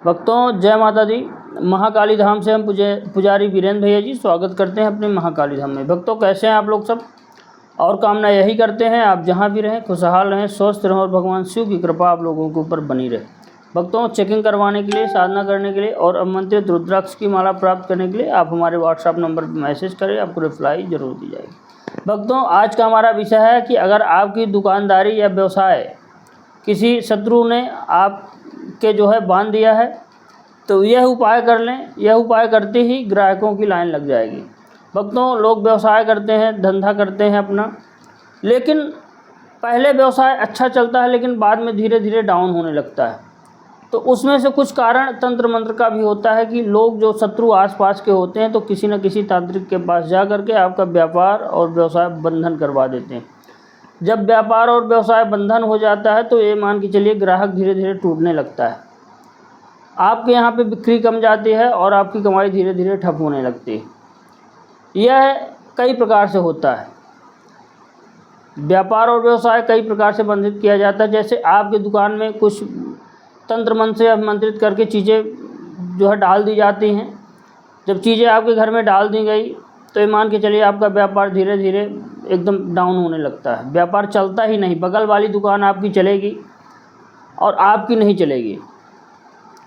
भक्तों जय माता दी। महाकाली धाम से हम पुजारी वीरेंद्र भैया जी स्वागत करते हैं अपने महाकाली धाम में। भक्तों कैसे हैं आप लोग सब, और कामना यही करते हैं आप जहां भी रहें खुशहाल रहें, स्वस्थ रहें और भगवान शिव की कृपा आप लोगों के ऊपर बनी रहे। भक्तों चेकिंग करवाने के लिए, साधना करने के लिए और अमंत्रित रुद्राक्ष की माला प्राप्त करने के लिए आप हमारे व्हाट्सएप नंबर पर मैसेज करें, आपको रिप्लाई जरूर दी जाएगी। भक्तों आज का हमारा विषय है कि अगर आपकी दुकानदारी या व्यवसाय किसी शत्रु ने आपके बांध दिया है तो यह उपाय कर लें। यह उपाय करते ही ग्राहकों की लाइन लग जाएगी। भक्तों लोग व्यवसाय करते हैं, धंधा करते हैं अपना, लेकिन पहले व्यवसाय अच्छा चलता है लेकिन बाद में धीरे धीरे डाउन होने लगता है। तो उसमें से कुछ कारण तंत्र मंत्र का भी होता है कि लोग जो शत्रु आसपास के होते हैं तो किसी न किसी तांत्रिक के पास जा करके आपका व्यापार और व्यवसाय बंधन करवा देते हैं। जब व्यापार और व्यवसाय बंधन हो जाता है तो ये मान के चलिए ग्राहक धीरे धीरे टूटने लगता है, आपके यहाँ पे बिक्री कम जाती है और आपकी कमाई धीरे धीरे ठप होने लगती है। यह कई प्रकार से होता है। व्यापार और व्यवसाय कई प्रकार से बंधित किया जाता है। जैसे आपकी दुकान में कुछ तंत्र मंत्र से अभिमंत्रित करके चीज़ें डाल दी जाती हैं। जब चीज़ें आपके घर में डाल दी गई तो ये मान के चलिए आपका व्यापार धीरे धीरे एकदम डाउन होने लगता है। व्यापार चलता ही नहीं, बगल वाली दुकान आपकी चलेगी और आपकी नहीं चलेगी।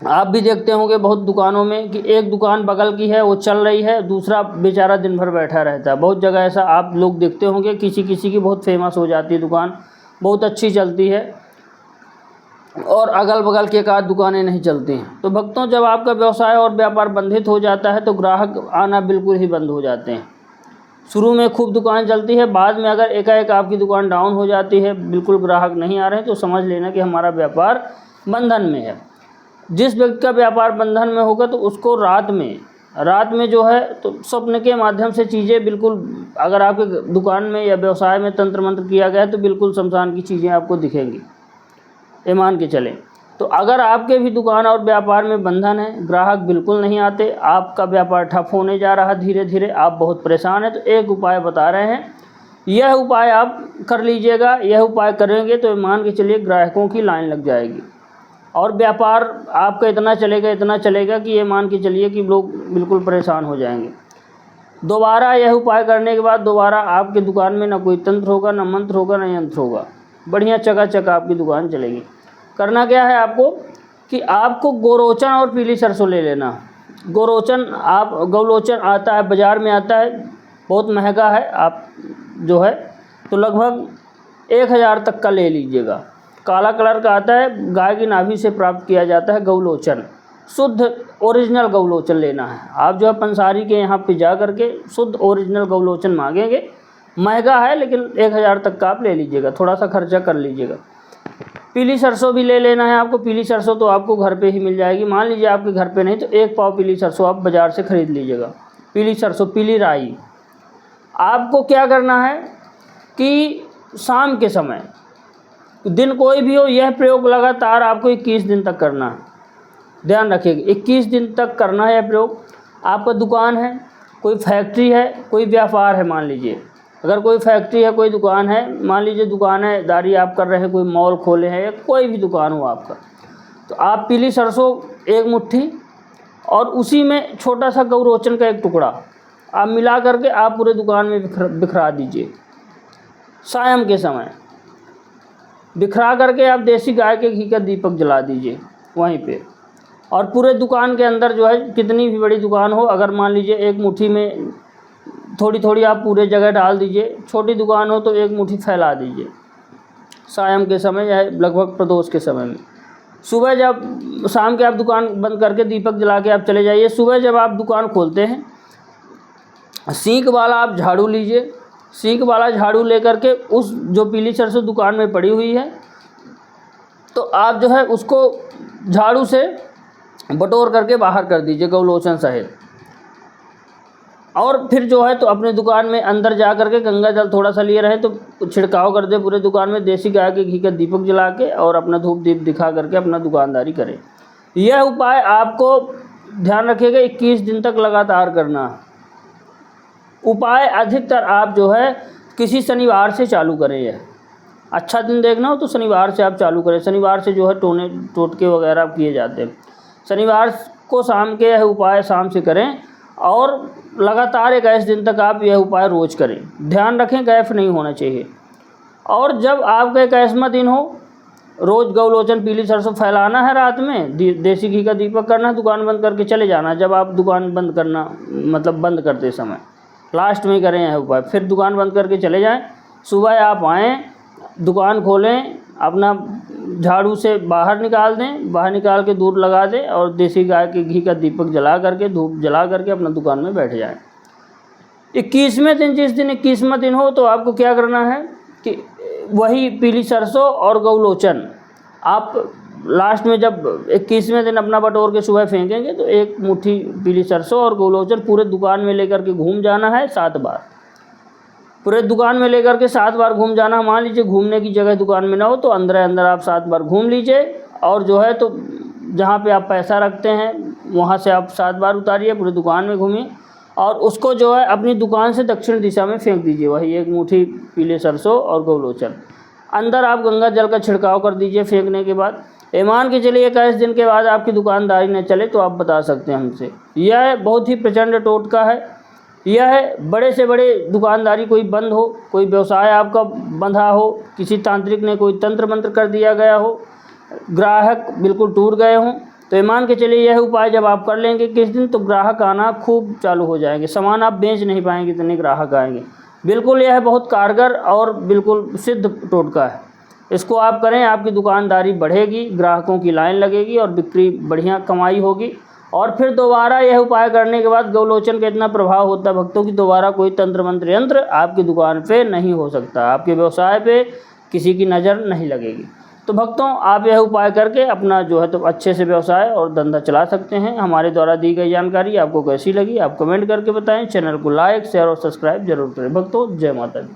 आप भी देखते होंगे बहुत दुकानों में कि एक दुकान बगल की है वो चल रही है, दूसरा बेचारा दिन भर बैठा रहता है। बहुत जगह ऐसा आप लोग देखते होंगे, किसी किसी की बहुत फेमस हो जाती है दुकान, बहुत अच्छी चलती है और अगल बगल की एक आध दुकानें नहीं चलती हैं। तो भक्तों जब आपका व्यवसाय और व्यापार बंधित हो जाता है तो ग्राहक आना बिल्कुल ही बंद हो जाते हैं। शुरू में खूब दुकान चलती है, बाद में अगर एकाएक आपकी दुकान डाउन हो जाती है, बिल्कुल ग्राहक नहीं आ रहे हैं, तो समझ लेना कि हमारा व्यापार बंधन में है। जिस व्यक्ति का व्यापार बंधन में होगा तो उसको रात में तो स्वप्न के माध्यम से चीज़ें बिल्कुल, अगर आपके दुकान में या व्यवसाय में तंत्र मंत्र किया गया तो बिल्कुल शमशान की चीज़ें आपको दिखेंगी, ये मान के चलें। तो अगर आपके भी दुकान और व्यापार में बंधन है, ग्राहक बिल्कुल नहीं आते, आपका व्यापार ठप होने जा रहा धीरे धीरे, आप बहुत परेशान हैं, तो एक उपाय बता रहे हैं, यह उपाय आप कर लीजिएगा। यह उपाय करेंगे तो मान के चलिए ग्राहकों की लाइन लग जाएगी और व्यापार आपका इतना चलेगा कि ये मान के चलिए कि लोग बिल्कुल परेशान हो जाएंगे। दोबारा यह उपाय करने के बाद दोबारा आपकी दुकान में ना कोई तंत्र होगा, ना मंत्र होगा, ना यंत्र होगा, बढ़िया चकाचक आपकी दुकान चलेगी। करना क्या है आपको कि आपको गोरोचन और पीली सरसों ले लेना। गौलोचन आता है, बाज़ार में आता है, बहुत महंगा है, आप तो लगभग 1000 तक का ले लीजिएगा। काला कलर का आता है, गाय की नाभि से प्राप्त किया जाता है गौलोचन। शुद्ध ओरिजिनल गौलोचन लेना है। आप पंसारी के यहाँ पे जा करके शुद्ध ओरिजिनल गौलोचन मांगेंगे, महंगा है लेकिन 1000 तक का आप ले लीजिएगा, थोड़ा सा खर्चा कर लीजिएगा। पीली सरसों भी ले लेना है आपको। पीली सरसों तो आपको घर पे ही मिल जाएगी। मान लीजिए आपके घर पे नहीं तो 1 पाव पीली सरसों आप बाज़ार से ख़रीद लीजिएगा। पीली सरसों, पीली राई। आपको क्या करना है कि शाम के समय, दिन कोई भी हो, यह प्रयोग लगातार आपको 21 दिन तक करना है। ध्यान रखिएगा 21 दिन तक करना है यह प्रयोग। आपका दुकान है, कोई फैक्ट्री है, कोई व्यापार है, मान लीजिए अगर कोई फैक्ट्री है, कोई दुकान है, मान लीजिए दुकानदारी आप कर रहे हैं, कोई मॉल खोले हैं या कोई भी दुकान हो आपका, तो आप पीली सरसों 1 मुट्ठी और उसी में छोटा सा गौरोचन का 1 टुकड़ा आप मिला करके आप पूरे दुकान में बिखरा दीजिए। शाम के समय बिखरा करके आप देसी गाय के घी का दीपक जला दीजिए वहीं पे। और पूरे दुकान के अंदर कितनी भी बड़ी दुकान हो, अगर मान लीजिए 1 मुट्ठी में थोड़ी थोड़ी आप पूरे जगह डाल दीजिए। छोटी दुकान हो तो 1 मुट्ठी फैला दीजिए शाम के समय या लगभग प्रदोष के समय में। सुबह जब शाम के आप दुकान बंद करके दीपक जला के आप चले जाइए। सुबह जब आप दुकान खोलते हैं, सींक वाला आप झाड़ू लीजिए। सींक वाला झाड़ू लेकर के उस जो पीली सरसों दुकान में पड़ी हुई है तो आप उसको झाड़ू से बटोर करके बाहर कर दीजिए गौलोचन सहित। और फिर तो अपने दुकान में अंदर जा करके गंगा जल थोड़ा सा लिए रहें तो छिड़काव कर दे पूरे दुकान में देसी गाय के घी का दीपक जला के, और अपना धूप दीप दिखा करके अपना दुकानदारी करें। यह उपाय आपको ध्यान रखिएगा 21 दिन तक लगातार करना। उपाय अधिकतर आप किसी शनिवार से चालू करें। यह अच्छा दिन देखना हो तो शनिवार से आप चालू करें। शनिवार से टोटके वगैरह किए जाते हैं। शनिवार को शाम के यह उपाय शाम से करें और लगातार 21 दिन तक आप यह उपाय रोज़ करें। ध्यान रखें गैप नहीं होना चाहिए। और जब आपका 21वां दिन हो, रोज़ गौलोचन पीली सरसों फैलाना है, रात में देसी घी का दीपक करना है, दुकान बंद करके चले जाना। जब आप दुकान बंद करना मतलब बंद करते समय लास्ट में करें यह उपाय, फिर दुकान बंद करके चले जाएं। सुबह आप आएँ, दुकान खोलें, अपना झाड़ू से बाहर निकाल दें, बाहर निकाल के दूर लगा दें और देसी गाय के घी का दीपक जला करके, धूप जला करके अपना दुकान में बैठ जाएं। 21वें दिन, जिस दिन 21वां दिन हो, तो आपको क्या करना है कि वही पीली सरसों और गौलोचन आप लास्ट में जब 21वें दिन अपना बटोर के सुबह फेंकेंगे तो एक मुट्ठी पीली सरसों और गौलोचन पूरे दुकान में लेकर के घूम जाना है 7 बार। पूरे दुकान में लेकर के 7 बार घूम जाना। मान लीजिए घूमने की जगह दुकान में ना हो तो अंदर अंदर आप 7 बार घूम लीजिए और जो है तो जहाँ पे आप पैसा रखते हैं वहाँ से आप 7 बार उतारिए, पूरी दुकान में घूमिए और उसको जो है अपनी दुकान से दक्षिण दिशा में फेंक दीजिए। वही एक मुट्ठी पीले सरसों और गौलोचन। अंदर आप गंगा जल का छिड़काव कर दीजिए फेंकने के बाद। मान के चलिए 21 दिन के बाद आपकी दुकानदारी न चले तो आप बता सकते हैं हमसे। यह बहुत ही प्रचंड टोटका है। यह बड़े से बड़े दुकानदारी कोई बंद हो, कोई व्यवसाय आपका बंधा हो, किसी तांत्रिक ने कोई तंत्र मंत्र कर दिया गया हो, ग्राहक बिल्कुल टूट गए हों, तो मान के चलिए यह उपाय जब आप कर लेंगे किस दिन, तो ग्राहक आना खूब चालू हो जाएंगे। सामान आप बेच नहीं पाएंगे, इतने ग्राहक आएंगे। बिल्कुल यह बहुत कारगर और बिल्कुल सिद्ध टोटका है। इसको आप करें, आपकी दुकानदारी बढ़ेगी, ग्राहकों की लाइन लगेगी और बिक्री बढ़िया कमाई होगी। और फिर दोबारा यह उपाय करने के बाद गौलोचन का इतना प्रभाव होता है भक्तों की, दोबारा कोई तंत्र मंत्र यंत्र आपकी दुकान पे नहीं हो सकता, आपके व्यवसाय पे किसी की नज़र नहीं लगेगी। तो भक्तों, आप यह उपाय करके अपना जो है तो अच्छे से व्यवसाय और धंधा चला सकते हैं। हमारे द्वारा दी गई जानकारी आपको कैसी लगी आप कमेंट करके बताएं। चैनल को लाइक, शेयर और सब्सक्राइब जरूर करें। भक्तों, जय माता दी।